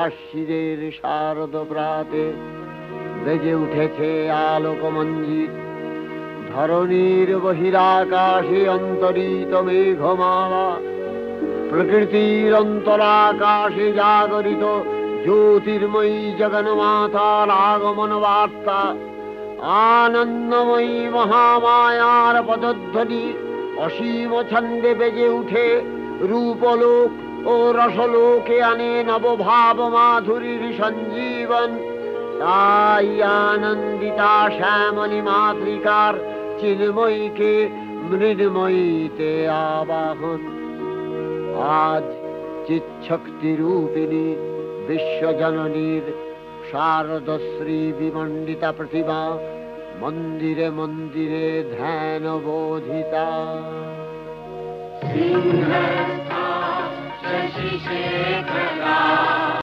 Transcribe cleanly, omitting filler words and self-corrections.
আশ্বিরের শারদ প্রাতে বেজে উঠেছে আলোকমঞ্জিত। ধরণীর বহিরাকাশে অন্তরিত মেঘমালা, প্রকৃতির অন্তরাকাশে জাগরিত জ্যোতির্ময়ী জগন্মাতার আগমন বার্তা। আনন্দময়ী মহামায়ার পদধ্বনি অসীম ছন্দে বেজে উঠে রূপলোক ও রসলোকে আনে নবভাব মাধুরীর সঞ্জীবন। তাই আনন্দিতা শ্যামলী মাতৃকার চিন্ময়ীকে মৃন্ময়ীতে আবাহন। আজ চিৎশক্তি রূপিণী বিশ্বজননীর শারদশ্রী বিমণ্ডিতা প্রতিমা মন্দিরে মন্দিরে ধ্যান বোধিতা। সিংহস্থা শশিশেখর